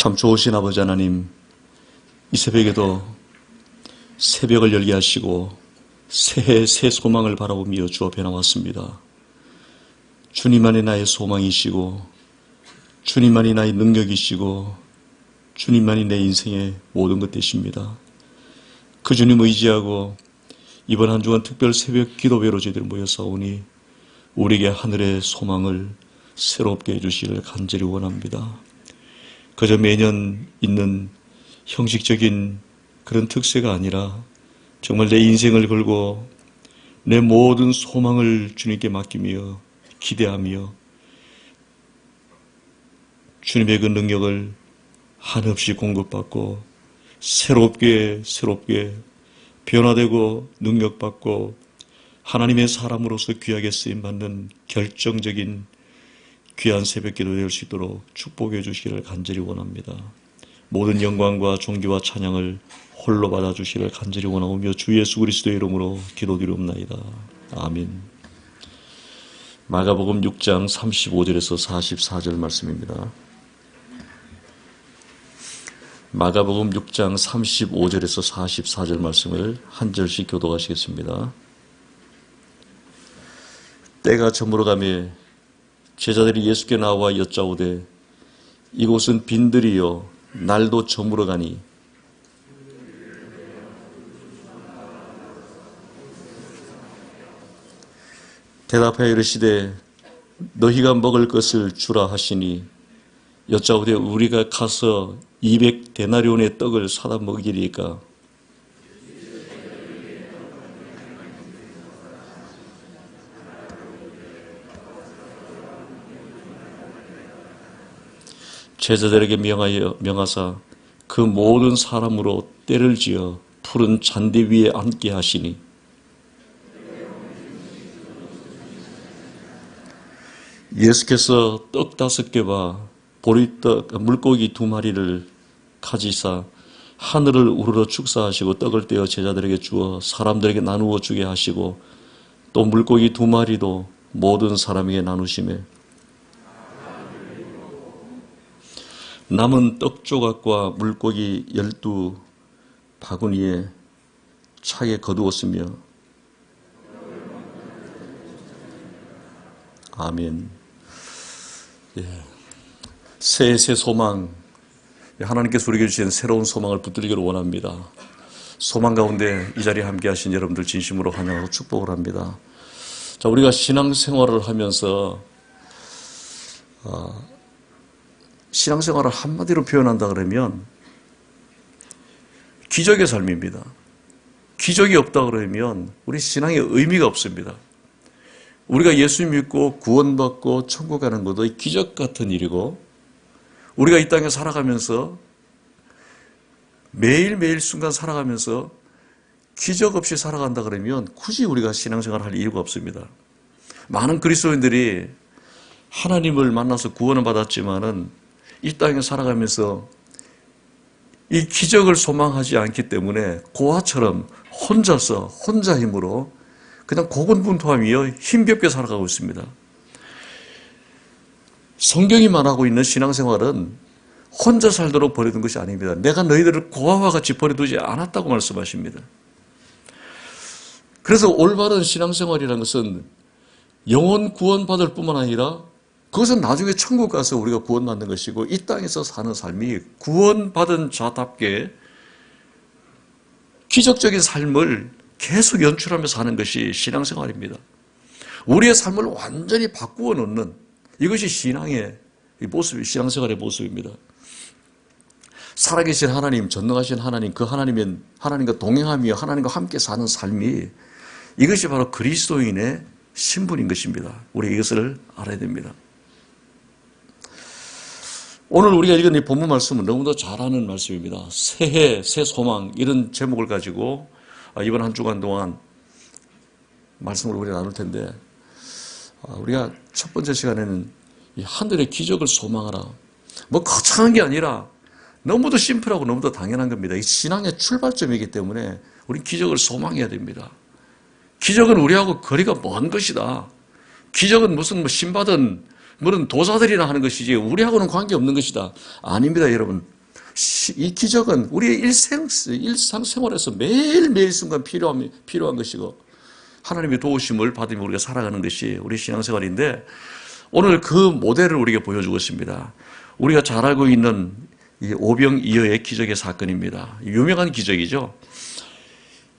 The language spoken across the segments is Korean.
참 좋으신 아버지 하나님, 이 새벽에도 새벽을 열게 하시고 새해 새 소망을 바라보며 주 앞에 나왔습니다. 주님만이 나의 소망이시고 주님만이 나의 능력이시고 주님만이 내 인생의 모든 것 되십니다. 그 주님 의지하고 이번 한 주간 특별 새벽 기도회로 저희들 모여사오니 우리에게 하늘의 소망을 새롭게 해주시기를 간절히 원합니다. 그저 매년 있는 형식적인 그런 특세가 아니라 정말 내 인생을 걸고 내 모든 소망을 주님께 맡기며 기대하며 주님의 그 능력을 한없이 공급받고 새롭게 변화되고 능력받고 하나님의 사람으로서 귀하게 쓰임받는 결정적인 귀한 새벽 기도 될 수 있도록 축복해 주시기를 간절히 원합니다. 모든 영광과 존귀와 찬양을 홀로 받아주시기를 간절히 원하오며 주 예수 그리스도의 이름으로 기도드리옵나이다. 아멘. 마가복음 6장 35절에서 44절 말씀입니다. 마가복음 6장 35절에서 44절 말씀을 한 절씩 교독하시겠습니다. 때가 저물어가며 제자들이 예수께 나와 여짜오되 이곳은 빈들이요 날도 저물어가니 대답하여 이르시되 너희가 먹을 것을 주라 하시니 여짜오되 우리가 가서 200데나리온의 떡을 사다 먹이리까. 제자들에게 명하사 그 모든 사람으로 때를 지어 푸른 잔디 위에 앉게 하시니 예수께서 떡 5개와 보리떡 물고기 2마리를 가지사 하늘을 우러러 축사하시고 떡을 떼어 제자들에게 주어 사람들에게 나누어 주게 하시고 또 물고기 2마리도 모든 사람에게 나누시며 남은 떡 조각과 물고기 12바구니에 차에 거두었으며 아멘. 새 소망, 하나님께서 우리에게 주신 새로운 소망을 붙들기를 원합니다. 소망 가운데 이 자리에 함께 하신 여러분들 진심으로 환영하고 축복을 합니다. 자, 우리가 신앙생활을 하면서 신앙생활을 한마디로 표현한다 그러면 기적의 삶입니다. 기적이 없다 그러면 우리 신앙의 의미가 없습니다. 우리가 예수 믿고 구원받고 천국 가는 것도 기적 같은 일이고 우리가 이 땅에 살아가면서 매일매일 순간 살아가면서 기적 없이 살아간다 그러면 굳이 우리가 신앙생활을 할 이유가 없습니다. 많은 그리스도인들이 하나님을 만나서 구원을 받았지만은 이 땅에 살아가면서 이 기적을 소망하지 않기 때문에 고아처럼 혼자서 혼자 힘으로 그냥 고군분투하며 힘겹게 살아가고 있습니다. 성경이 말하고 있는 신앙생활은 혼자 살도록 버려둔 것이 아닙니다. 내가 너희들을 고아와 같이 버려두지 않았다고 말씀하십니다. 그래서 올바른 신앙생활이라는 것은 영혼 구원받을 뿐만 아니라 그것은 나중에 천국 가서 우리가 구원받는 것이고 이 땅에서 사는 삶이 구원받은 자답게 기적적인 삶을 계속 연출하며 사는 것이 신앙생활입니다. 우리의 삶을 완전히 바꾸어 놓는 이것이 신앙의 모습, 신앙생활의 모습입니다. 살아계신 하나님, 전능하신 하나님, 그 하나님과 동행하며 하나님과 함께 사는 삶이 이것이 바로 그리스도인의 신분인 것입니다. 우리 이것을 알아야 됩니다. 오늘 우리가 읽은 이 본문 말씀은 너무도 잘 아는 말씀입니다. 새해, 새 소망 이런 제목을 가지고 이번 한 주간 동안 말씀을 우리가 나눌 텐데 우리가 첫 번째 시간에는 이 하늘의 기적을 소망하라. 뭐 거창한 게 아니라 너무도 심플하고 너무도 당연한 겁니다. 이 신앙의 출발점이기 때문에 우리 기적을 소망해야 됩니다. 기적은 우리하고 거리가 먼 것이다. 기적은 무슨 뭐 신받은 그런 도사들이나 하는 것이지 우리하고는 관계없는 것이다. 아닙니다, 여러분. 이 기적은 우리의 일상생활에서 매일매일 순간 필요한 것이고 하나님의 도우심을 받으며 우리가 살아가는 것이 우리 신앙생활인데 오늘 그 모델을 우리에게 보여주고 있습니다. 우리가 잘 알고 있는 이 오병이어의 기적의 사건입니다. 유명한 기적이죠.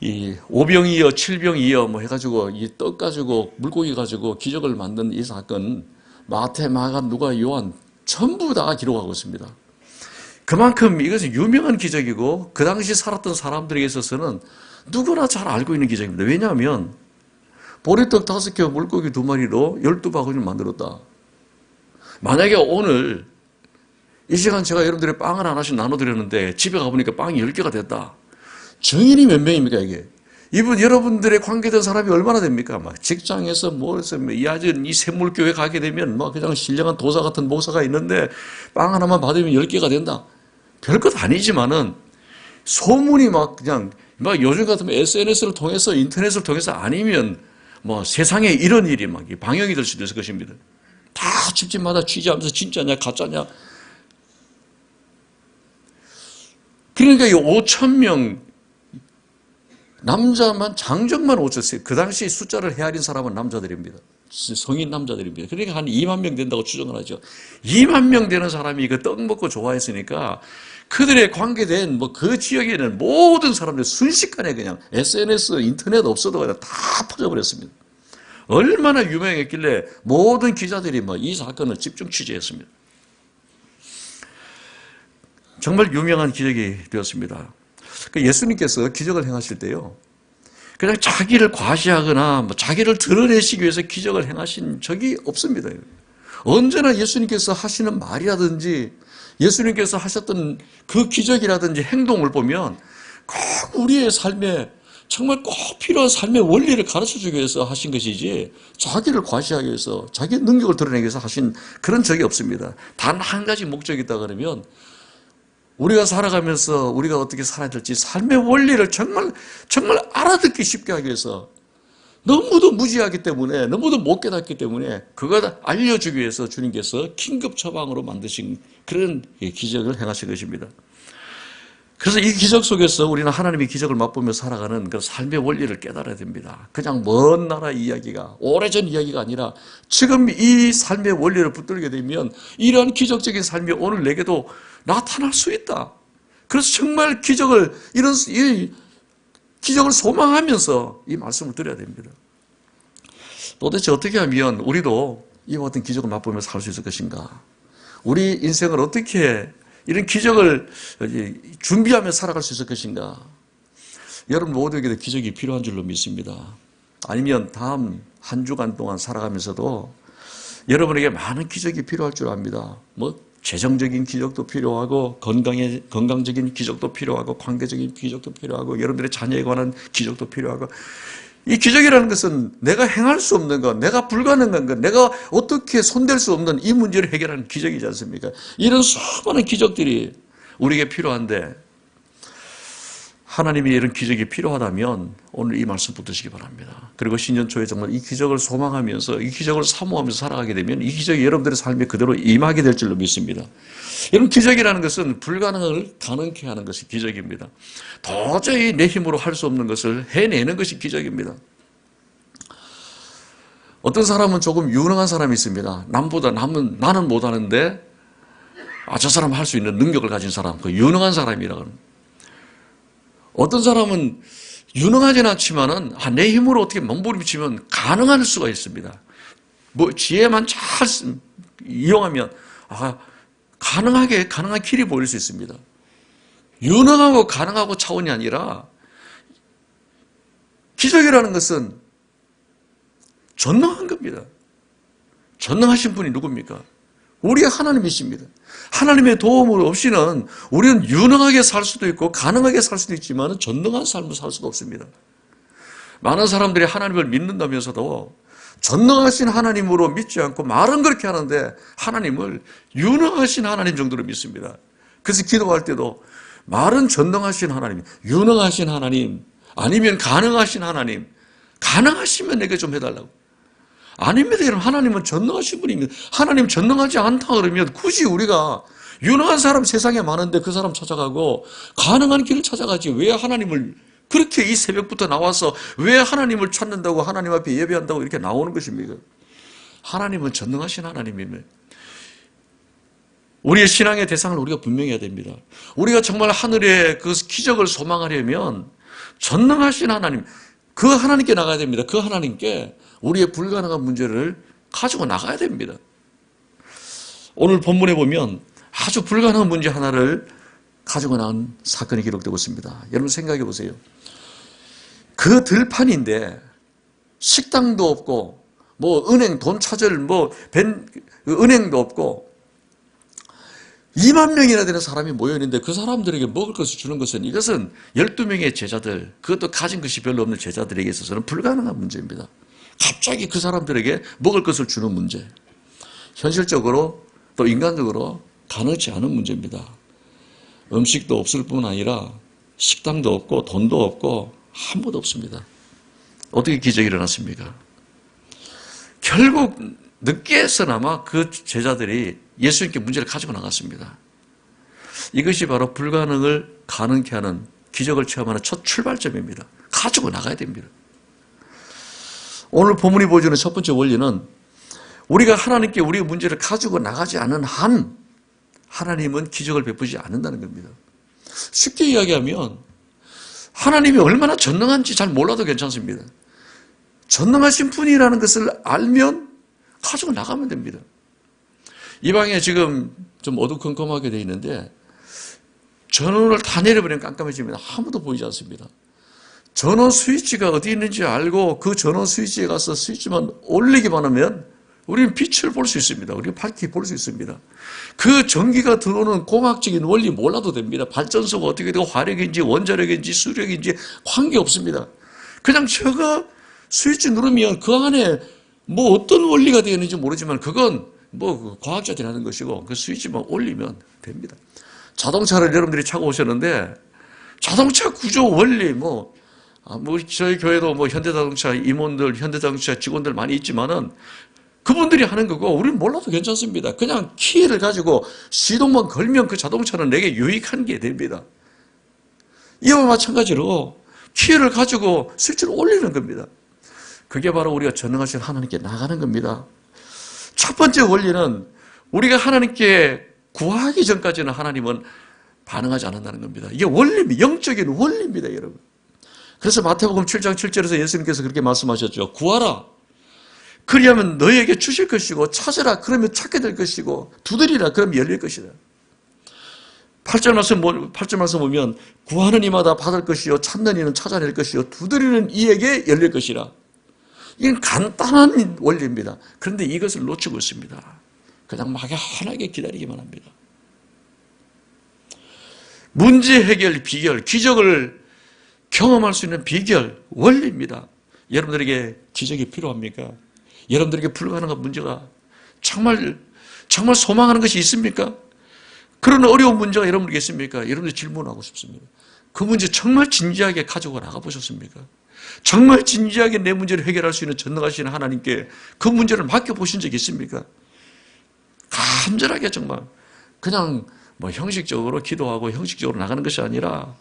이 오병이어, 칠병이어 뭐 해가지고 이 떡 가지고 물고기 가지고 기적을 만든 이 사건 마태, 마가, 누가, 요한 전부 다 기록하고 있습니다. 그만큼 이것은 유명한 기적이고 그 당시 살았던 사람들에게 있어서는 누구나 잘 알고 있는 기적입니다. 왜냐하면 보리떡 5개, 물고기 2마리로 12바구니를 만들었다. 만약에 오늘 이 시간 제가 여러분들의 빵을 하나씩 나눠드렸는데 집에 가보니까 빵이 10개가 됐다. 증인이 몇 명입니까 이게? 이분 여러분들의 관계된 사람이 얼마나 됩니까? 막 직장에서 뭐해서 이 샘물교회 가게 되면 막 그냥 신령한 도사 같은 목사가 있는데 빵 하나만 받으면 10개가 된다. 별것 아니지만은 소문이 막 그냥 막 요즘 같으면 SNS를 통해서 인터넷을 통해서 아니면 뭐 세상에 이런 일이 막 방영이 될 수도 있을 것입니다. 다 집집마다 취재하면서 진짜냐 가짜냐. 그러니까 이 5,000명 남자만 장정만 5,000명 그 당시 숫자를 헤아린 사람은 남자들입니다. 성인 남자들입니다. 그러니까 한 2만 명 된다고 추정을 하죠. 2만 명 되는 사람이 그 떡 먹고 좋아했으니까 그들의 관계된 뭐 그 지역에 있는 모든 사람들 순식간에 그냥 SNS, 인터넷 없어도 그냥 다 퍼져버렸습니다. 얼마나 유명했길래 모든 기자들이 뭐 이 사건을 집중 취재했습니다. 정말 유명한 기적이 되었습니다. 예수님께서 기적을 행하실 때요, 그냥 자기를 과시하거나 뭐 자기를 드러내시기 위해서 기적을 행하신 적이 없습니다. 언제나 예수님께서 하시는 말이라든지 예수님께서 하셨던 그 기적이라든지 행동을 보면 꼭 우리의 삶에 정말 꼭 필요한 삶의 원리를 가르쳐주기 위해서 하신 것이지 자기를 과시하기 위해서 자기 능력을 드러내기 위해서 하신 그런 적이 없습니다. 단 한 가지 목적이 있다 그러면 우리가 살아가면서 우리가 어떻게 살아야 될지 삶의 원리를 정말 알아듣기 쉽게 하기 위해서 너무도 무지하기 때문에 너무도 못 깨닫기 때문에 그걸 알려주기 위해서 주님께서 긴급 처방으로 만드신 그런 기적을 행하신 것입니다. 그래서 이 기적 속에서 우리는 하나님의 기적을 맛보며 살아가는 그 삶의 원리를 깨달아야 됩니다. 그냥 먼 나라 이야기가 오래전 이야기가 아니라 지금 이 삶의 원리를 붙들게 되면 이러한 기적적인 삶이 오늘 내게도 나타날 수 있다. 그래서 정말 이 기적을 소망하면서 이 말씀을 드려야 됩니다. 도대체 어떻게 하면 우리도 이와 같은 기적을 맛보며 살 수 있을 것인가? 우리 인생을 어떻게 이런 기적을 준비하며 살아갈 수 있을 것인가? 여러분 모두에게도 기적이 필요한 줄로 믿습니다. 아니면 다음 한 주간 동안 살아가면서도 여러분에게 많은 기적이 필요할 줄 압니다. 뭐 재정적인 기적도 필요하고 건강적인 기적도 필요하고 관계적인 기적도 필요하고 여러분들의 자녀에 관한 기적도 필요하고 이 기적이라는 것은 내가 행할 수 없는 것, 내가 불가능한 것, 내가 어떻게 손댈 수 없는 이 문제를 해결하는 기적이지 않습니까? 이런 수많은 기적들이 우리에게 필요한데 하나님이 이런 기적이 필요하다면 오늘 이 말씀 붙드시기 바랍니다. 그리고 신년 초에 정말 이 기적을 소망하면서 이 기적을 사모하면서 살아가게 되면 이 기적이 여러분들의 삶에 그대로 임하게 될 줄로 믿습니다. 여러분 기적이라는 것은 불가능을 가능케 하는 것이 기적입니다. 도저히 내 힘으로 할 수 없는 것을 해내는 것이 기적입니다. 어떤 사람은 조금 유능한 사람이 있습니다. 나는 못하는데 저 사람은 할 수 있는 능력을 가진 사람, 그 유능한 사람이라고 합니다. 어떤 사람은 유능하진 않지만은 내 힘으로 어떻게 몸부림치면 가능할 수가 있습니다. 뭐 지혜만 잘 이용하면 가능한 길이 보일 수 있습니다. 유능하고 가능하고 차원이 아니라 기적이라는 것은 전능한 겁니다. 전능하신 분이 누굽니까? 우리 하나님이십니다. 하나님의 도움 없이는 우리는 유능하게 살 수도 있고 가능하게 살 수도 있지만 전능한 삶을 살 수가 없습니다. 많은 사람들이 하나님을 믿는다면서도 전능하신 하나님으로 믿지 않고 말은 그렇게 하는데 하나님을 유능하신 하나님 정도로 믿습니다. 그래서 기도할 때도 말은 전능하신 하나님, 유능하신 하나님, 아니면 가능하신 하나님, 가능하시면 내게 좀 해달라고. 아닙니다. 여러분 하나님은 전능하신 분입니다. 하나님 전능하지 않다 그러면 굳이 우리가 유능한 사람 세상에 많은데 그 사람 찾아가고 가능한 길을 찾아가지 왜 하나님을 그렇게 이 새벽부터 나와서 왜 하나님을 찾는다고 하나님 앞에 예배한다고 이렇게 나오는 것입니까? 하나님은 전능하신 하나님이며 우리의 신앙의 대상을 우리가 분명히 해야 됩니다. 우리가 정말 하늘의 그 기적을 소망하려면 전능하신 하나님, 그 하나님께 나가야 됩니다. 그 하나님께 우리의 불가능한 문제를 가지고 나가야 됩니다. 오늘 본문에 보면 아주 불가능한 문제 하나를 가지고 나온 사건이 기록되고 있습니다. 여러분 생각해 보세요. 그 들판인데 식당도 없고 뭐 은행 돈 찾을 은행도 없고 2만 명이나 되는 사람이 모여있는데 그 사람들에게 먹을 것을 주는 것은 이것은 12명의 제자들, 그것도 가진 것이 별로 없는 제자들에게 있어서는 불가능한 문제입니다. 갑자기 그 사람들에게 먹을 것을 주는 문제. 현실적으로 또 인간적으로 가능치 않은 문제입니다. 음식도 없을 뿐 아니라 식당도 없고 돈도 없고 아무것도 없습니다. 어떻게 기적이 일어났습니까? 결국 늦게서나마 그 제자들이 예수님께 문제를 가지고 나갔습니다. 이것이 바로 불가능을 가능케 하는 기적을 체험하는 첫 출발점입니다. 가지고 나가야 됩니다. 오늘 본문이 보여주는 첫 번째 원리는 우리가 하나님께 우리의 문제를 가지고 나가지 않은 한 하나님은 기적을 베푸지 않는다는 겁니다. 쉽게 이야기하면 하나님이 얼마나 전능한지 잘 몰라도 괜찮습니다. 전능하신 분이라는 것을 알면 가지고 나가면 됩니다. 이 방에 지금 좀 어두컴컴하게 되어 있는데 전원을 다 내려버리면 깜깜해집니다. 아무도 보이지 않습니다. 전원 스위치가 어디 있는지 알고 그 전원 스위치에 가서 스위치만 올리기만 하면 우리는 빛을 볼 수 있습니다. 우리는 밝게 볼 수 있습니다. 그 전기가 들어오는 공학적인 원리 몰라도 됩니다. 발전소가 어떻게 되고 화력인지 원자력인지 수력인지 관계없습니다. 그냥 저거 스위치 누르면 그 안에 뭐 어떤 원리가 되어 있는지 모르지만 그건 뭐 과학자들이 하는 것이고 그 스위치만 올리면 됩니다. 자동차를 여러분들이 차고 오셨는데 자동차 구조 원리 저희 교회도 현대자동차 임원들, 현대자동차 직원들 많이 있지만은 그분들이 하는 거고 우리는 몰라도 괜찮습니다. 그냥 키를 가지고 시동만 걸면 그 자동차는 내게 유익한 게 됩니다. 이와 마찬가지로 키를 가지고 스위치를 올리는 겁니다. 그게 바로 우리가 전능하신 하나님께 나가는 겁니다. 첫 번째 원리는 우리가 하나님께 구하기 전까지는 하나님은 반응하지 않는다는 겁니다. 이게 원리입니다. 영적인 원리입니다, 여러분. 그래서 마태복음 7장 7절에서 예수님께서 그렇게 말씀하셨죠. 구하라. 그리하면 너희에게 주실 것이고 찾으라. 그러면 찾게 될 것이고 두드리라. 그러면 열릴 것이다. 8절 말씀 보면 구하는 이마다 받을 것이요 찾는 이는 찾아낼 것이요 두드리는 이에게 열릴 것이라. 이건 간단한 원리입니다. 그런데 이것을 놓치고 있습니다. 그냥 막연하게 기다리기만 합니다. 문제 해결 비결, 기적을 경험할 수 있는 비결, 원리입니다. 여러분들에게 기적이 필요합니까? 여러분들에게 불가능한 문제가 정말 소망하는 것이 있습니까? 그런 어려운 문제가 여러분에게 있습니까? 여러분들 질문하고 싶습니다. 그 문제 정말 진지하게 가지고 나가보셨습니까? 정말 진지하게 내 문제를 해결할 수 있는 전능하신 하나님께 그 문제를 맡겨보신 적이 있습니까? 간절하게 정말 그냥 형식적으로 기도하고 형식적으로 나가는 것이 아니라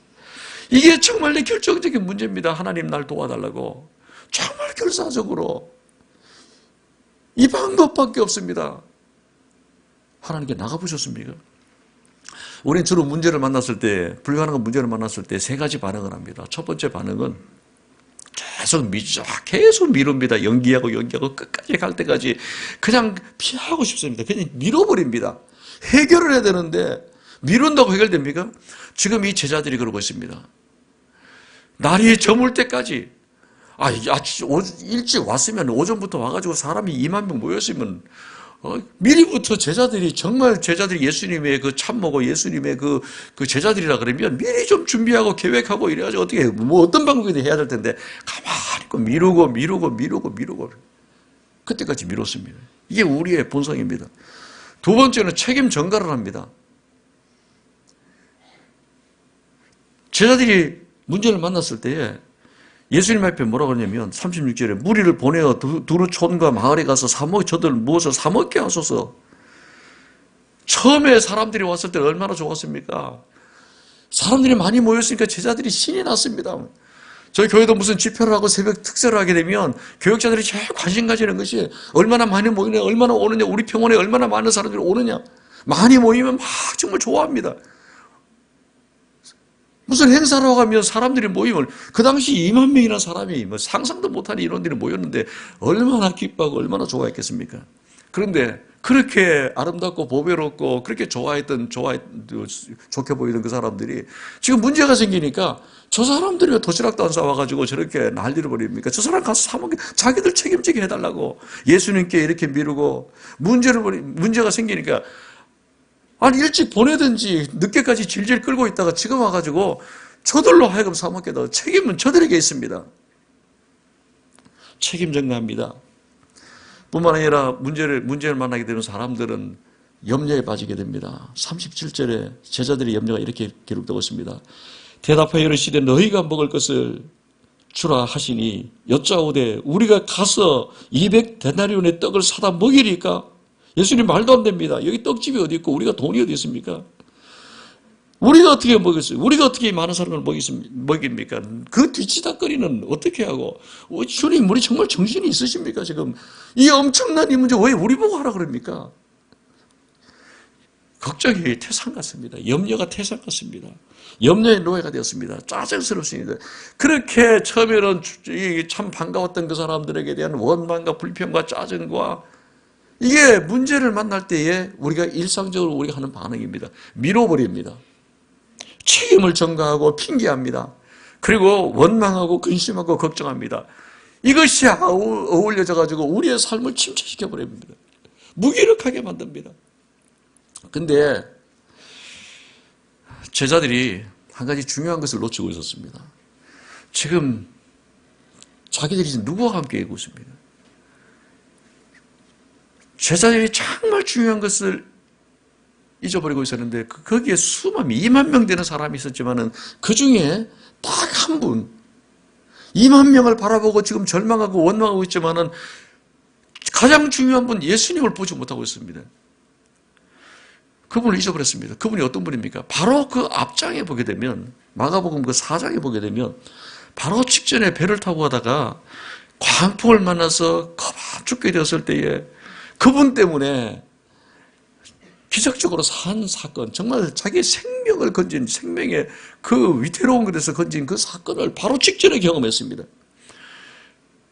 이게 정말 내 결정적인 문제입니다. 하나님 날 도와달라고. 정말 결사적으로 이 방법밖에 없습니다. 하나님께 나가보셨습니까? 우리는 주로 문제를 만났을 때, 불가능한 문제를 만났을 때 세 가지 반응을 합니다. 첫 번째 반응은 계속 미룹니다. 연기하고 끝까지 갈 때까지 그냥 피하고 싶습니다. 그냥 밀어버립니다. 해결을 해야 되는데 미룬다고 해결됩니까? 지금 이 제자들이 그러고 있습니다. 날이 저물 때까지 일찍 왔으면 오전부터 와가지고 사람이 2만 명 모였으면 미리부터 제자들이 예수님의 그 참모고 예수님의 그 제자들이라 그러면 미리 좀 준비하고 계획하고 이래가지고 어떻게 어떤 방법이든 해야 될 텐데 가만히 있고 미루고 그때까지 미뤘습니다. 이게 우리의 본성입니다. 두 번째는 책임 전가를 합니다. 제자들이 문제를 만났을 때에 예수님 앞에 뭐라고 하냐면 36절에 무리를 보내어 두루 촌과 마을에 가서 저들 무엇을 사 먹게 하소서. 처음에 사람들이 왔을 때 얼마나 좋았습니까? 사람들이 많이 모였으니까 제자들이 신이 났습니다. 저희 교회도 무슨 집회를 하고 새벽 특세를 하게 되면 교역자들이 제일 관심 가지는 것이 얼마나 많이 모이냐, 얼마나 오느냐, 우리 평원에 얼마나 많은 사람들이 오느냐. 많이 모이면 막 정말 좋아합니다. 무슨 행사를 하면 사람들이 모이면 그 당시 2만 명이나 사람이 뭐 상상도 못하는 인원들이 모였는데 얼마나 기뻐하고 얼마나 좋아했겠습니까? 그런데 그렇게 아름답고 보배롭고 그렇게 좋게 보이던 그 사람들이 지금 문제가 생기니까 저 사람들이 왜 도시락도 안 싸와가지고 저렇게 난리를 벌입니까? 저 사람 가서 사먹게 자기들 책임지게 해달라고 예수님께 이렇게 미루고 문제가 생기니까 아니 일찍 보내든지 늦게까지 질질 끌고 있다가 지금 와가지고 저들로 하여금 사먹게 해도 책임은 저들에게 있습니다. 책임 전가합니다. 뿐만 아니라 문제를 만나게 되는 사람들은 염려에 빠지게 됩니다. 37절에 제자들의 염려가 이렇게 기록되고 있습니다. 대답하여 이르시되 너희가 먹을 것을 주라 하시니 여짜오되 우리가 가서 200데나리온의 떡을 사다 먹이리까? 예수님 말도 안 됩니다. 여기 떡집이 어디 있고 우리가 돈이 어디 있습니까? 우리가 어떻게 먹겠어요? 우리가 어떻게 많은 사람을 먹입니까? 그 뒤치다거리는 어떻게 하고? 주님, 우리 정말 정신이 있으십니까? 지금 이 엄청난 이 문제 왜 우리 보고 하라 그럽니까? 걱정이 태산 같습니다. 염려가 태산 같습니다. 염려의 노예가 되었습니다. 짜증스럽습니다. 그렇게 처음에는 참 반가웠던 그 사람들에게 대한 원망과 불평과 짜증과 이게 문제를 만날 때에 우리가 일상적으로 우리가 하는 반응입니다. 밀어버립니다. 책임을 전가하고 핑계합니다. 그리고 원망하고 근심하고 걱정합니다. 이것이 어울려져 가지고 우리의 삶을 침체시켜 버립니다. 무기력하게 만듭니다. 근데 제자들이 한 가지 중요한 것을 놓치고 있었습니다. 지금 자기들이 누구와 함께 있고 있습니다. 제자들이 정말 중요한 것을 잊어버리고 있었는데 거기에 수만 2만 명 되는 사람이 있었지만은 그 중에 딱 한 분 2만 명을 바라보고 지금 절망하고 원망하고 있지만은 가장 중요한 분 예수님을 보지 못하고 있습니다. 그분을 잊어버렸습니다. 그분이 어떤 분입니까? 바로 그 앞장에 보게 되면 마가복음 그 4장에 보게 되면 바로 직전에 배를 타고 가다가 광풍을 만나서 거반 죽게 되었을 때에 그분 때문에 기적적으로 산 사건, 정말 자기의 생명을 건진 생명의 그 위태로운 것에서 건진 그 사건을 바로 직전에 경험했습니다.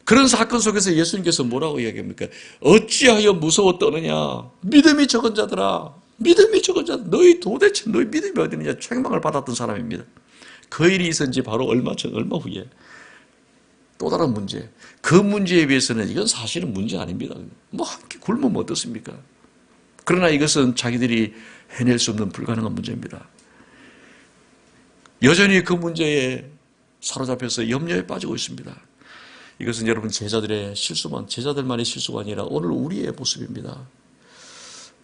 그런 사건 속에서 예수님께서 뭐라고 이야기합니까? 어찌하여 무서워 떠느냐? 믿음이 적은 자들아, 믿음이 적은 자들, 도대체 너희 믿음이 어디 있느냐? 책망을 받았던 사람입니다. 그 일이 있은 지 바로 얼마 후에 또 다른 문제, 그 문제에 비해서는 이건 사실은 문제 아닙니다. 뭐 함께 굶으면 어떻습니까? 그러나 이것은 자기들이 해낼 수 없는 불가능한 문제입니다. 여전히 그 문제에 사로잡혀서 염려에 빠지고 있습니다. 이것은 여러분 제자들만의 실수가 아니라 오늘 우리의 모습입니다.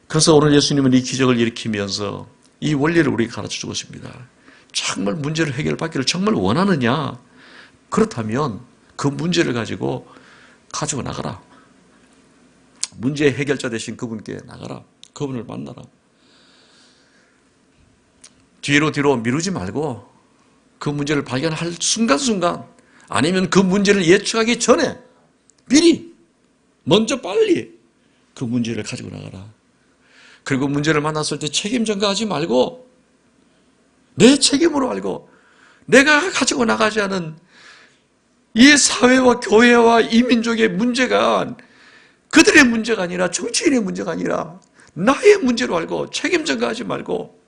그래서 오늘 예수님은 이 기적을 일으키면서 이 원리를 우리에게 가르쳐주고 있습니다. 정말 문제를 해결받기를 정말 원하느냐? 그렇다면 그 문제를 가지고 나가라. 문제의 해결자 되신 그분께 나가라. 그분을 만나라. 뒤로 미루지 말고 그 문제를 발견할 순간순간 아니면 그 문제를 예측하기 전에 미리 먼저 빨리 그 문제를 가지고 나가라. 그리고 문제를 만났을 때 책임 전가하지 말고 내 책임으로 알고 내가 가지고 나가지 않은 이 사회와 교회와 이 민족의 문제가 그들의 문제가 아니라 정치인의 문제가 아니라 나의 문제로 알고 책임 전가하지 말고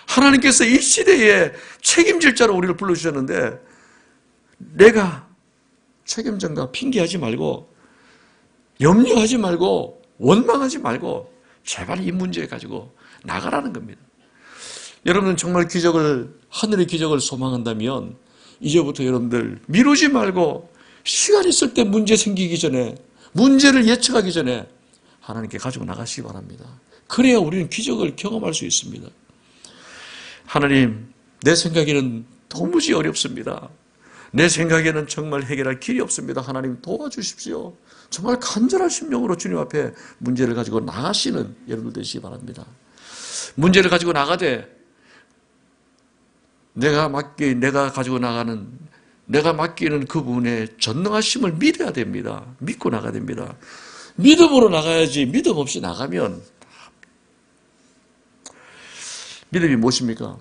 하나님께서 이 시대에 책임질 자로 우리를 불러주셨는데 내가 책임 전가 핑계하지 말고 염려하지 말고 원망하지 말고 제발 이 문제 가지고 나가라는 겁니다. 여러분은 정말 하늘의 기적을 소망한다면 이제부터 여러분들 미루지 말고 시간 있을 때 문제 생기기 전에 문제를 예측하기 전에 하나님께 가지고 나가시기 바랍니다. 그래야 우리는 기적을 경험할 수 있습니다. 하나님, 내 생각에는 도무지 어렵습니다. 내 생각에는 정말 해결할 길이 없습니다. 하나님 도와주십시오. 정말 간절한 심령으로 주님 앞에 문제를 가지고 나가시는 여러분들 되시기 바랍니다. 문제를 가지고 나가되 내가 맡기는 그분의 전능하심을 믿어야 됩니다. 믿고 나가야 됩니다. 믿음으로 나가야지 믿음 없이 나가면 믿음이 무엇입니까?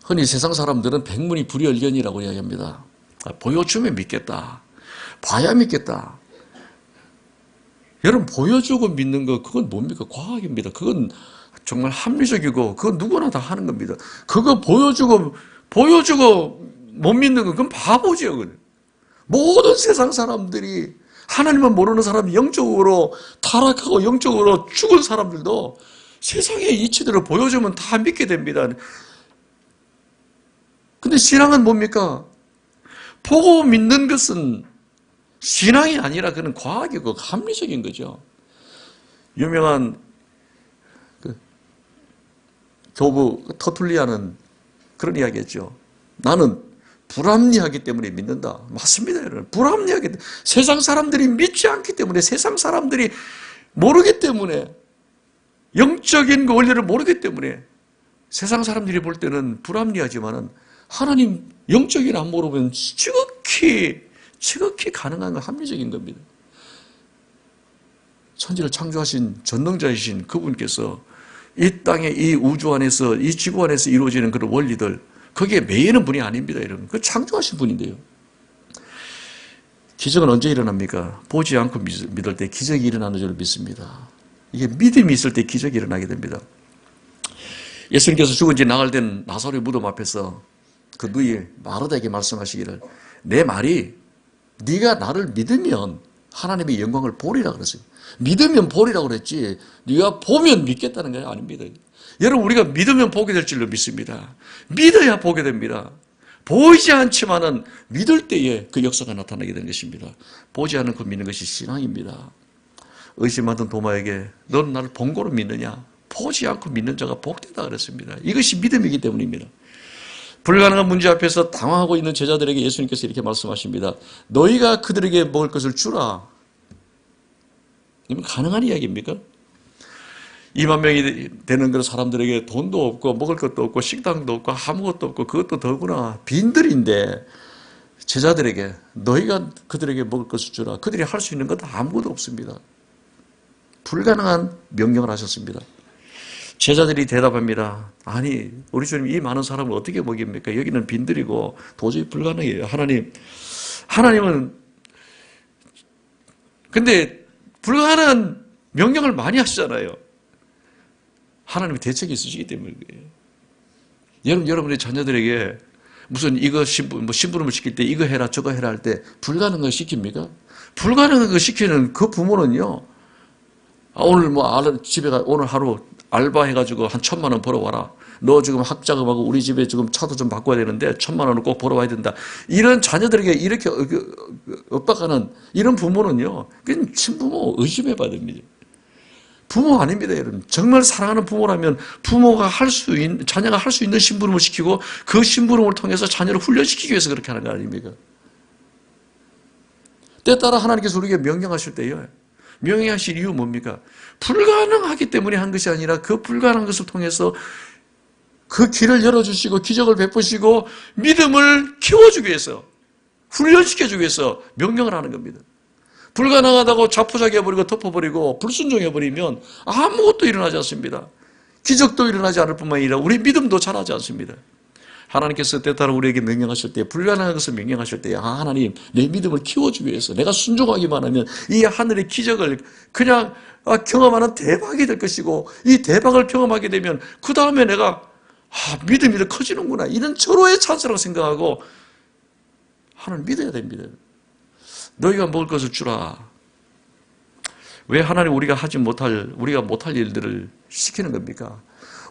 흔히 세상 사람들은 백문이 불여일견이라고 이야기합니다. 보여주면 믿겠다. 봐야 믿겠다. 여러분 보여주고 믿는 거 그건 뭡니까? 과학입니다. 그건 정말 합리적이고 그건 누구나 다 하는 겁니다. 그거 보여주고 못 믿는 건 그건 바보지요. 그건. 모든 세상 사람들이 하나님을 모르는 사람이 영적으로 타락하고 영적으로 죽은 사람들도 세상의 이치들을 보여주면 다 믿게 됩니다. 근데 신앙은 뭡니까? 보고 믿는 것은 신앙이 아니라 그는 과학이고 합리적인 거죠. 유명한 교부 터툴리아는 그런 이야기했죠. 나는 불합리하기 때문에 믿는다. 맞습니다, 여러분. 불합리하기 때문에. 세상 사람들이 믿지 않기 때문에, 세상 사람들이 모르기 때문에, 영적인 그 원리를 모르기 때문에 세상 사람들이 볼 때는 불합리하지만은 하나님 영적인 안 모르면 지극히 가능한 건 합리적인 겁니다. 천지를 창조하신 전능자이신 그분께서 이 땅에 이 우주 안에서 이 지구 안에서 이루어지는 그런 원리들 거기에 매이는 분이 아닙니다. 여러분. 그 창조하신 분인데요. 기적은 언제 일어납니까? 보지 않고 믿을 때 기적이 일어나는 줄 믿습니다. 이게 믿음이 있을 때 기적이 일어나게 됩니다. 예수님께서 죽은 지 나흘 된 나사로의 무덤 앞에서 그 누이 마르다에게 말씀하시기를 내 말이 네가 나를 믿으면 하나님의 영광을 보리라 그랬어요. 믿으면 보리라 그랬지 네가 보면 믿겠다는 게 아닙니다. 여러분 우리가 믿으면 보게 될 줄로 믿습니다. 믿어야 보게 됩니다. 보이지 않지만은 믿을 때에 그 역사가 나타나게 되는 것입니다. 보지 않고 믿는 것이 신앙입니다. 의심하던 도마에게 너는 나를 본고로 믿느냐? 보지 않고 믿는 자가 복되다 그랬습니다. 이것이 믿음이기 때문입니다. 불가능한 문제 앞에서 당황하고 있는 제자들에게 예수님께서 이렇게 말씀하십니다. 너희가 그들에게 먹을 것을 주라. 이건 가능한 이야기입니까? 2만 명이 되는 그런 사람들에게 돈도 없고 먹을 것도 없고 식당도 없고 아무것도 없고 그것도 더구나 빈들인데 제자들에게 너희가 그들에게 먹을 것을 주라. 그들이 할 수 있는 것도 아무것도 없습니다. 불가능한 명령을 하셨습니다. 제자들이 대답합니다. 아니 우리 주님 이 많은 사람을 어떻게 먹입니까? 여기는 빈들이고 도저히 불가능해요. 하나님은 근데 불가능한 명령을 많이 하시잖아요. 하나님의 대책이 있으시기 때문이에요. 여러분의 자녀들에게 무슨 이거 심부름을 시킬 때 이거 해라 저거 해라 할 때 불가능한 거 시킵니까? 불가능한 거 시키는 그 부모는요. 오늘 집에 오늘 하루 알바해가지고 한 1,000만 원 벌어와라. 너 지금 학자금하고 우리 집에 지금 차도 좀 바꿔야 되는데 1,000만 원을 꼭 벌어와야 된다. 이런 자녀들에게 이렇게 엇박하는 이런 부모는요. 그냥 친부모 의심해봐야 됩니다. 부모 아닙니다, 여러분. 정말 사랑하는 부모라면 부모가 자녀가 할 수 있는 심부름을 시키고 그 심부름을 통해서 자녀를 훈련시키기 위해서 그렇게 하는 거 아닙니까? 때따라 하나님께서 우리에게 명령하실 때요. 명령하실 이유 뭡니까? 불가능하기 때문에 한 것이 아니라 그 불가능한 것을 통해서 그 길을 열어주시고 기적을 베푸시고 믿음을 키워주기 위해서 훈련시켜주기 위해서 명령을 하는 겁니다. 불가능하다고 자포자기해버리고 덮어버리고 불순종해버리면 아무것도 일어나지 않습니다. 기적도 일어나지 않을 뿐만 아니라 우리 믿음도 자라지 않습니다. 하나님께서 때따라 우리에게 명령하실 때 불가능한 것을 명령하실 때 하나님 내 믿음을 키워주기 위해서 내가 순종하기만 하면 이 하늘의 기적을 그냥 경험하는 대박이 될 것이고 이 대박을 경험하게 되면 그 다음에 내가 믿음이 더 커지는구나 이런 절호의 찬스라고 생각하고 하나님 믿어야 됩니다. 너희가 먹을 것을 주라. 왜 하나님 우리가 못할 일들을 시키는 겁니까?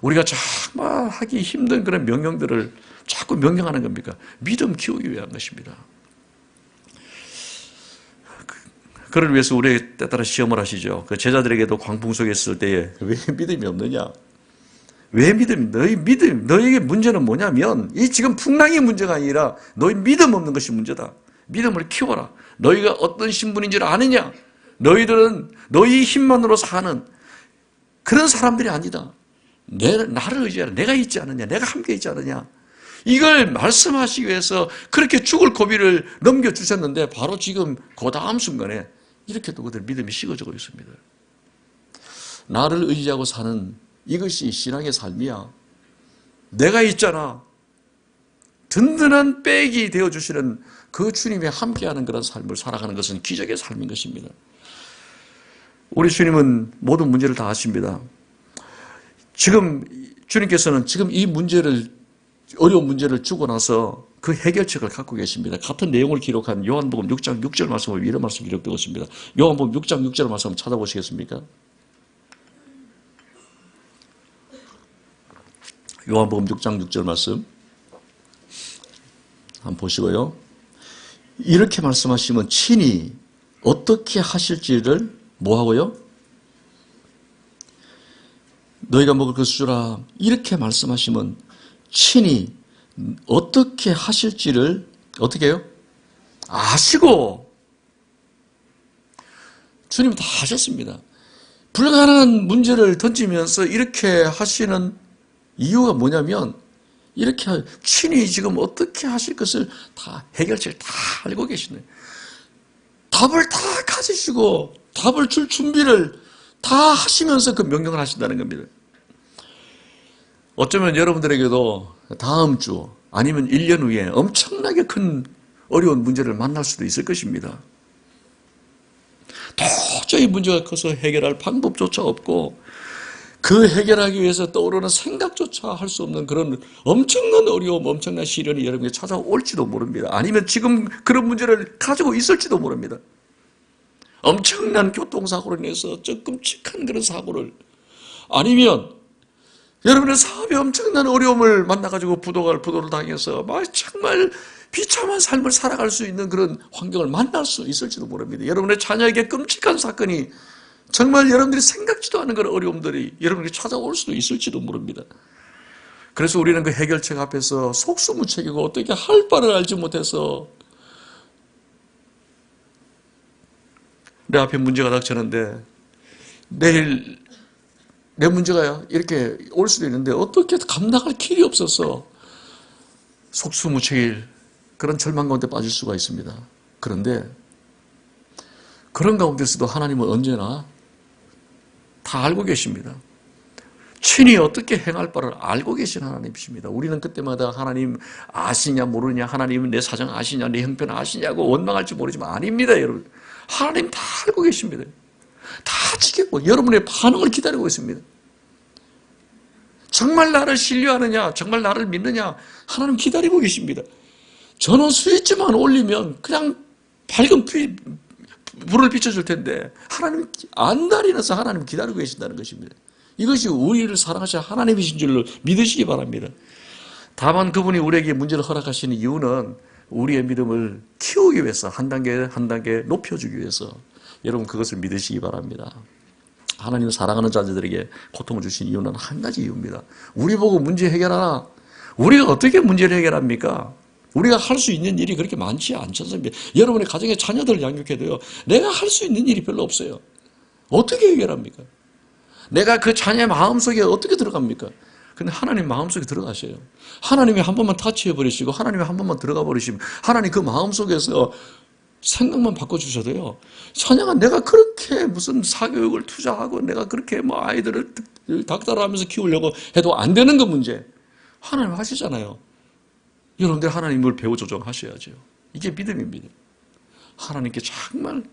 우리가 정말 하기 힘든 그런 명령들을 자꾸 명령하는 겁니까? 믿음 키우기 위한 것입니다. 그를 위해서 우리에 따라 시험을 하시죠. 그 제자들에게도 광풍 속에 있을 때에 왜 믿음이 없느냐? 왜 너희에게 문제는 뭐냐면 이 지금 풍랑이 문제가 아니라 너희 믿음 없는 것이 문제다. 믿음을 키워라. 너희가 어떤 신분인지를 아느냐? 너희들은 너희 힘만으로 사는 그런 사람들이 아니다. 나를 의지하라. 내가 있지 않느냐. 내가 함께 있지 않느냐. 이걸 말씀하시기 위해서 그렇게 죽을 고비를 넘겨주셨는데 바로 지금 그 다음 순간에 이렇게 또 그들 믿음이 식어지고 있습니다. 나를 의지하고 사는 이것이 신앙의 삶이야. 내가 있잖아. 든든한 백이 되어주시는 그 주님의 함께하는 그런 삶을 살아가는 것은 기적의 삶인 것입니다. 우리 주님은 모든 문제를 다 아십니다. 지금 주님께서는 지금 이 문제를 어려운 문제를 주고 나서 그 해결책을 갖고 계십니다. 같은 내용을 기록한 요한복음 6장 6절 말씀을 이런 말씀이 기록되고 있습니다. 요한복음 6장 6절 말씀 한번 찾아보시겠습니까? 요한복음 6장 6절 말씀 한번 보시고요. 이렇게 말씀하시면 친히 어떻게 하실지를 뭐하고요? 너희가 먹을 것을 주라. 이렇게 말씀하시면 친히 어떻게 하실지를 어떻게 해요? 아시고 주님은 다 하셨습니다. 불가능한 문제를 던지면서 이렇게 하시는 이유가 뭐냐면 이렇게 친히 지금 어떻게 하실 것을 다 해결책을 다 알고 계시네. 답을 다 가지시고 답을 줄 준비를 다 하시면서 그 명령을 하신다는 겁니다. 어쩌면 여러분들에게도 다음 주 아니면 1년 후에 엄청나게 큰 어려운 문제를 만날 수도 있을 것입니다. 도저히 문제가 커서 해결할 방법조차 없고 그 해결하기 위해서 떠오르는 생각조차 할 수 없는 그런 엄청난 어려움, 엄청난 시련이 여러분에게 찾아올지도 모릅니다. 아니면 지금 그런 문제를 가지고 있을지도 모릅니다. 엄청난 교통사고로 인해서 저 끔찍한 그런 사고를 아니면 여러분의 사업에 엄청난 어려움을 만나가지고 부도를 당해서 막 정말 비참한 삶을 살아갈 수 있는 그런 환경을 만날 수 있을지도 모릅니다. 여러분의 자녀에게 끔찍한 사건이 정말 여러분들이 생각지도 않은 그런 어려움들이 여러분에게 찾아올 수도 있을지도 모릅니다. 그래서 우리는 그 해결책 앞에서 속수무책이고 어떻게 할 바를 알지 못해서 내 앞에 문제가 닥쳤는데 내일 내 문제가 이렇게 올 수도 있는데 어떻게 감당할 길이 없어서 속수무책일 그런 절망 가운데 빠질 수가 있습니다. 그런데 그런 가운데서도 하나님은 언제나 다 알고 계십니다. 친히 어떻게 행할 바를 알고 계신 하나님이십니다. 우리는 그때마다 하나님 아시냐 모르냐, 하나님은 내 사정 아시냐, 내 형편 아시냐고 원망할지 모르지만 아닙니다, 여러분. 하나님 다 알고 계십니다. 다 지키고 여러분의 반응을 기다리고 있습니다. 정말 나를 신뢰하느냐, 정말 나를 믿느냐, 하나님 기다리고 계십니다. 전원 스위치만 올리면 그냥 밝은 불을 비춰줄 텐데 하나님 안달이나서 하나님 기다리고 계신다는 것입니다. 이것이 우리를 사랑하시는 하나님이신 줄로 믿으시기 바랍니다. 다만 그분이 우리에게 문제를 허락하시는 이유는 우리의 믿음을 키우기 위해서 한 단계 한 단계 높여주기 위해서 여러분 그것을 믿으시기 바랍니다. 하나님은 사랑하는 자들에게 고통을 주신 이유는 한 가지 이유입니다. 우리 보고 문제 해결하라. 우리가 어떻게 문제를 해결합니까? 우리가 할 수 있는 일이 그렇게 많지 않습니다. 여러분의 가정에 자녀들을 양육해도요. 내가 할 수 있는 일이 별로 없어요. 어떻게 해결합니까? 내가 그 자녀의 마음속에 어떻게 들어갑니까? 근데 하나님 마음속에 들어가셔요. 하나님이 한 번만 터치해버리시고 하나님이 한 번만 들어가 버리시면 하나님 그 마음속에서 생각만 바꿔주셔도요. 자녀가 내가 그렇게 무슨 사교육을 투자하고 내가 그렇게 뭐 아이들을 닥달하면서 키우려고 해도 안 되는 그 문제 하나님 하시잖아요. 여러분들 하나님을 배우 조정하셔야죠. 이게 믿음입니다. 하나님께 정말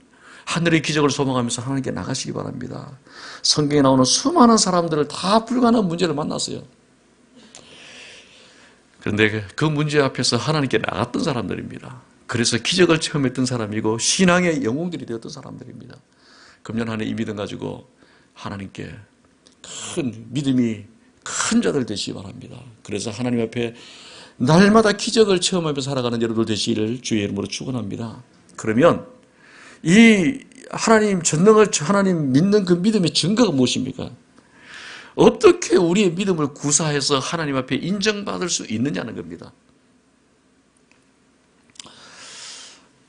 하늘의 기적을 소망하면서 하나님께 나가시기 바랍니다. 성경에 나오는 수많은 사람들을 다 불가능한 문제를 만났어요. 그런데 그 문제 앞에서 하나님께 나갔던 사람들입니다. 그래서 기적을 체험했던 사람이고 신앙의 영웅들이 되었던 사람들입니다. 금년 한 해 이 믿음 가지고 하나님께 큰 믿음이 큰 자들 되시기 바랍니다. 그래서 하나님 앞에 날마다 기적을 체험하면서 살아가는 여러분들 되시기를 주의 이름으로 축원합니다. 그러면 이 하나님 전능을 하나님 믿는 그 믿음의 증거가 무엇입니까? 어떻게 우리의 믿음을 구사해서 하나님 앞에 인정받을 수 있느냐는 겁니다.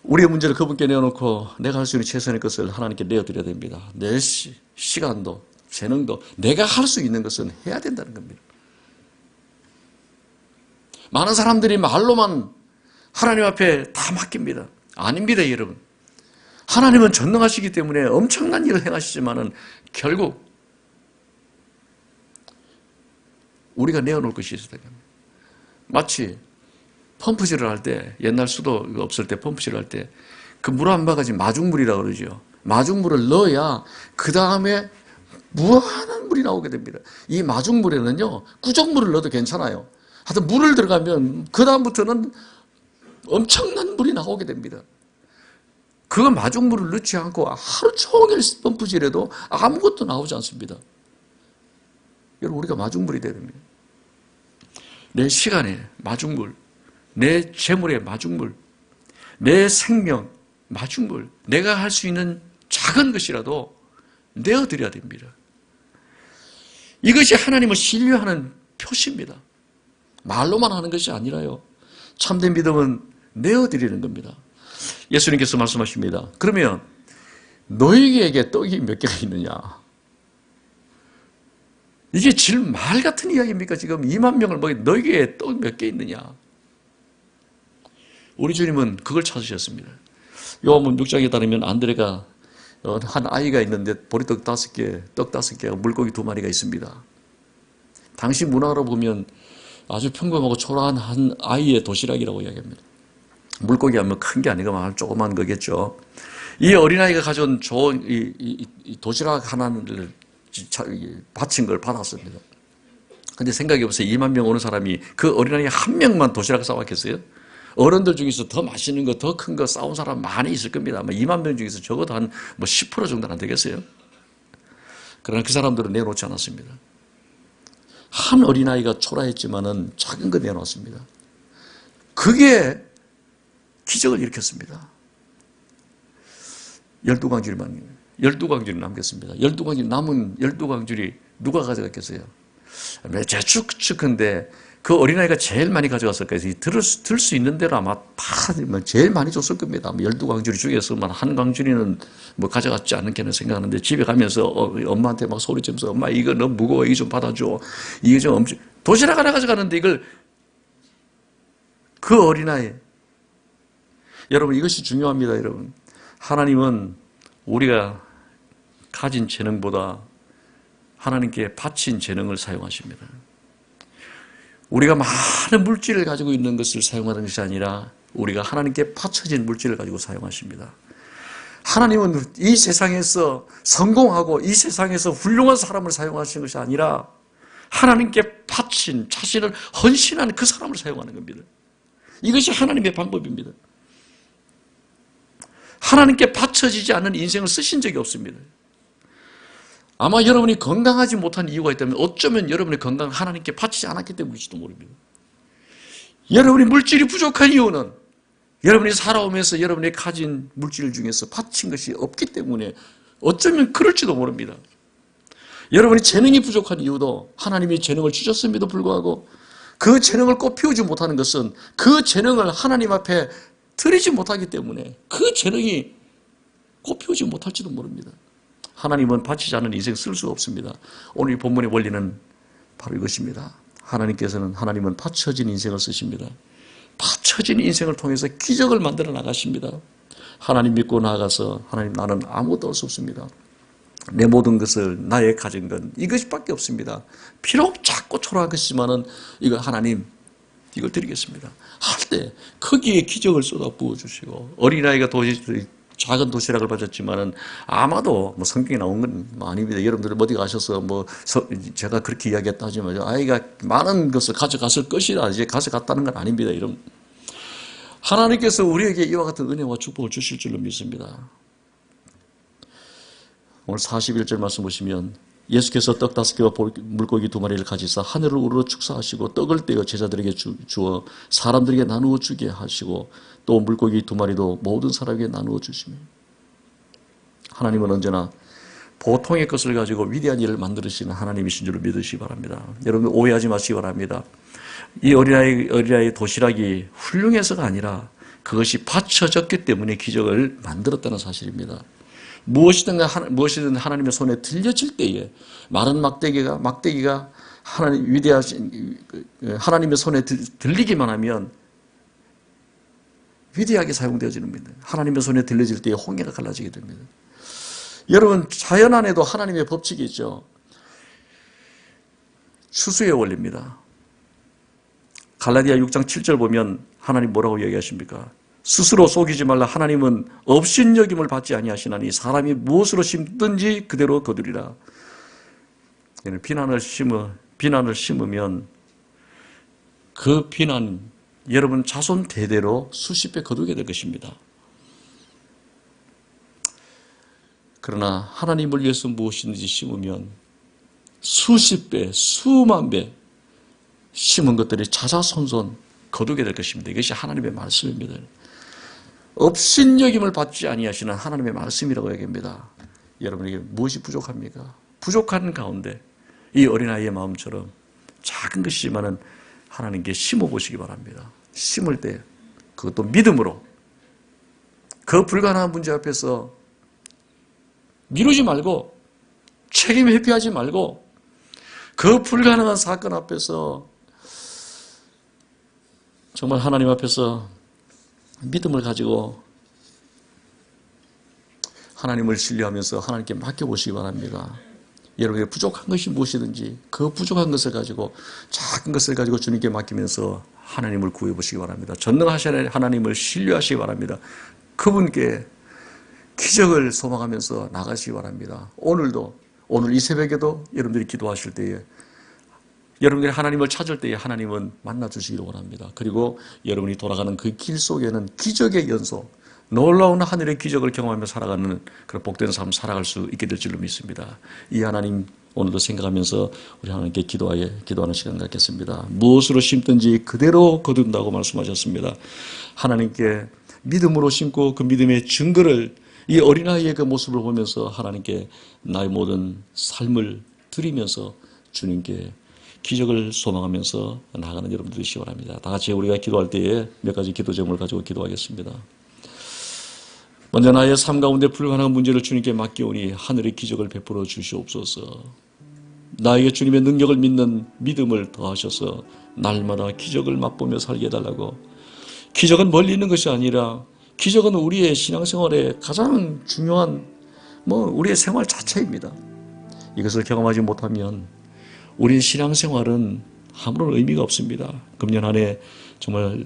우리의 문제를 그분께 내어놓고 내가 할 수 있는 최선의 것을 하나님께 내어드려야 됩니다. 내 시간도 재능도 내가 할 수 있는 것은 해야 된다는 겁니다. 많은 사람들이 말로만 하나님 앞에 다 맡깁니다. 아닙니다, 여러분. 하나님은 전능하시기 때문에 엄청난 일을 행하시지만은 결국 우리가 내어놓을 것이 있어야 됩니다. 마치 펌프질을 할 때, 옛날 수도 없을 때 펌프질을 할 때 그 물 한 바가지 마중물이라고 그러죠. 마중물을 넣어야 그 다음에 무한한 물이 나오게 됩니다. 이 마중물에는요, 꾸정물을 넣어도 괜찮아요. 하여튼 물을 들어가면 그 다음부터는 엄청난 물이 나오게 됩니다. 그 마중물을 넣지 않고 하루 종일 펌프질해도 아무것도 나오지 않습니다. 여러분, 우리가 마중물이 돼야 됩니다. 내 시간에 마중물, 내 재물의 마중물, 내 생명 마중물, 내가 할 수 있는 작은 것이라도 내어드려야 됩니다. 이것이 하나님을 신뢰하는 표시입니다. 말로만 하는 것이 아니라요, 참된 믿음은 내어드리는 겁니다. 예수님께서 말씀하십니다. 그러면 너희에게 떡이 몇 개가 있느냐? 이게 질 말 같은 이야기입니까? 지금 2만 명을 먹인 너희에게 떡 몇 개 있느냐? 우리 주님은 그걸 찾으셨습니다. 요한복음 6장에 따르면 안드레가 한 아이가 있는데 보리떡 5개, 떡 5개와 물고기 2마리가 있습니다. 당시 문화로 보면 아주 평범하고 초라한 한 아이의 도시락이라고 이야기합니다. 물고기 하면 큰 게 아니고 막 조그만 거겠죠. 이 어린아이가 가져온 좋은 이 도시락 하나를 바친 걸 받았습니다. 근데 생각해 보세요. 2만 명 오는 사람이 그 어린아이 한 명만 도시락을 싸왔겠어요? 어른들 중에서 더 맛있는 거, 더 큰 거 싸운 사람 많이 있을 겁니다. 아마 2만 명 중에서 적어도 한 10% 정도는 안 되겠어요? 그러나 그 사람들은 내놓지 않았습니다. 한 어린아이가 초라했지만은 작은 거 내놓았습니다. 그게 기적을 일으켰습니다. 12광줄이 남겼습니다. 12광줄이 남은 12광줄이 누가 가져갔겠어요? 제축축한데 그 어린아이가 제일 많이 가져갔을 거예요. 들 수 있는 대로 아마 다 제일 많이 줬을 겁니다. 12광줄 중에서 한 광줄이는 뭐 가져갔지 않을게는 생각하는데 집에 가면서 엄마한테 막 소리치면서 엄마 이거 너무 무거워, 이거 좀 받아줘. 이게 좀 엄청 도시락 하나 가져가는데 이걸 그 어린아이, 여러분 이것이 중요합니다. 여러분, 하나님은 우리가 가진 재능보다 하나님께 바친 재능을 사용하십니다. 우리가 많은 물질을 가지고 있는 것을 사용하는 것이 아니라 우리가 하나님께 바쳐진 물질을 가지고 사용하십니다. 하나님은 이 세상에서 성공하고 이 세상에서 훌륭한 사람을 사용하시는 것이 아니라 하나님께 바친 자신을 헌신하는 그 사람을 사용하는 겁니다. 이것이 하나님의 방법입니다. 하나님께 바쳐지지 않는 인생을 쓰신 적이 없습니다. 아마 여러분이 건강하지 못한 이유가 있다면 어쩌면 여러분의 건강은 하나님께 바치지 않았기 때문일지도 모릅니다. 여러분이 물질이 부족한 이유는 여러분이 살아오면서 여러분이 가진 물질 중에서 바친 것이 없기 때문에 어쩌면 그럴지도 모릅니다. 여러분이 재능이 부족한 이유도 하나님이 재능을 주셨음에도 불구하고 그 재능을 꽃피우지 못하는 것은 그 재능을 하나님 앞에 드리지 못하기 때문에 그 재능이 꽃피우지 못할지도 모릅니다. 하나님은 바치지 않은 인생 쓸 수가 없습니다. 오늘 이 본문의 원리는 바로 이것입니다. 하나님은 바쳐진 인생을 쓰십니다. 바쳐진 인생을 통해서 기적을 만들어 나가십니다. 하나님 믿고 나아가서 하나님, 나는 아무것도 할 수 없습니다. 내 모든 것을, 나의 가진 건 이것밖에 없습니다. 비록 작고 초라한 것이지만은 이거 하나님, 이걸 드리겠습니다. 할 때 거기에 기적을 쏟아 부어주시고, 어린아이가 작은 도시락을 받았지만은 아마도 뭐 성경에 나온 건 아닙니다. 여러분들 어디 가셔서 제가 그렇게 이야기했다 하지만 아이가 많은 것을 가져갔을 것이라 이제 가져갔다는 건 아닙니다. 여러분, 하나님께서 우리에게 이와 같은 은혜와 축복을 주실 줄로 믿습니다. 오늘 41절 말씀 보시면 예수께서 떡 5개와 물고기 2마리를 가지사 하늘을 우러러 축사하시고 떡을 떼어 제자들에게 주어 사람들에게 나누어 주게 하시고 또 물고기 2마리도 모든 사람에게 나누어 주시며, 하나님은 언제나 보통의 것을 가지고 위대한 일을 만들으시는 하나님이신 줄을 믿으시기 바랍니다. 여러분 오해하지 마시기 바랍니다. 이 어린아이의 도시락이 훌륭해서가 아니라 그것이 받쳐졌기 때문에 기적을 만들었다는 사실입니다. 무엇이든 하나님의 손에 들려질 때에 마른 막대기가 위대하신 하나님의 손에 들리기만 하면 위대하게 사용되어지는 겁니다. 하나님의 손에 들려질 때에 홍해가 갈라지게 됩니다. 여러분, 자연 안에도 하나님의 법칙이 있죠. 추수의 원리입니다. 갈라디아 6장 7절 보면 하나님 뭐라고 얘기하십니까? 스스로 속이지 말라. 하나님은 업신여김을 받지 아니하시나니 사람이 무엇으로 심든지 그대로 거두리라. 비난을 심으면 그 비난 여러분 자손 대대로 수십 배 거두게 될 것입니다. 그러나 하나님을 위해서 무엇이든지 심으면 수십 배, 수만 배 심은 것들이 자자손손 거두게 될 것입니다. 이것이 하나님의 말씀입니다. 업신여김을 받지 아니하시는 하나님의 말씀이라고 얘기합니다. 여러분에게 무엇이 부족합니까? 부족한 가운데 이 어린아이의 마음처럼 작은 것이지만은 하나님께 심어보시기 바랍니다. 심을 때 그것도 믿음으로 그 불가능한 문제 앞에서 미루지 말고 책임 회피하지 말고 그 불가능한 사건 앞에서 정말 하나님 앞에서 믿음을 가지고 하나님을 신뢰하면서 하나님께 맡겨보시기 바랍니다. 여러분에게 부족한 것이 무엇이든지 그 부족한 것을 가지고 작은 것을 가지고 주님께 맡기면서 하나님을 구해보시기 바랍니다. 전능하신 하나님을 신뢰하시기 바랍니다. 그분께 기적을 소망하면서 나가시기 바랍니다. 오늘 이 새벽에도 여러분들이 기도하실 때에 여러분들이 하나님을 찾을 때에 하나님은 만나주시기를 원합니다. 그리고 여러분이 돌아가는 그 길 속에는 기적의 연속, 놀라운 하늘의 기적을 경험하며 살아가는 그런 복된 삶 살아갈 수 있게 될 줄로 믿습니다. 이 하나님 오늘도 생각하면서 우리 하나님께 기도하는 시간 갖겠습니다. 무엇으로 심든지 그대로 거둔다고 말씀하셨습니다. 하나님께 믿음으로 심고 그 믿음의 증거를 이 어린아이의 그 모습을 보면서 하나님께 나의 모든 삶을 드리면서 주님께 기적을 소망하면서 나아가는 여러분들 되시기 바랍니다. 다 같이 우리가 기도할 때에 몇 가지 기도 제목을 가지고 기도하겠습니다. 먼저 나의 삶 가운데 불가능한 문제를 주님께 맡기오니 하늘의 기적을 베풀어 주시옵소서. 나에게 주님의 능력을 믿는 믿음을 더하셔서 날마다 기적을 맛보며 살게 해달라고. 기적은 멀리 있는 것이 아니라 기적은 우리의 신앙생활의 가장 중요한 우리의 생활 자체입니다. 이것을 경험하지 못하면 우리의 신앙생활은 아무런 의미가 없습니다. 금년 한 해 정말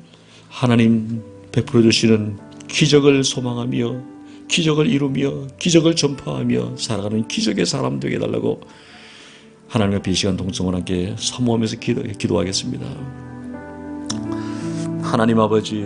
하나님 베풀어 주시는 기적을 소망하며 기적을 이루며 기적을 전파하며 살아가는 기적의 사람 되게 해달라고 하나님 앞에 이 시간 동성을 함께 사모하면서 기도하겠습니다. 하나님 아버지,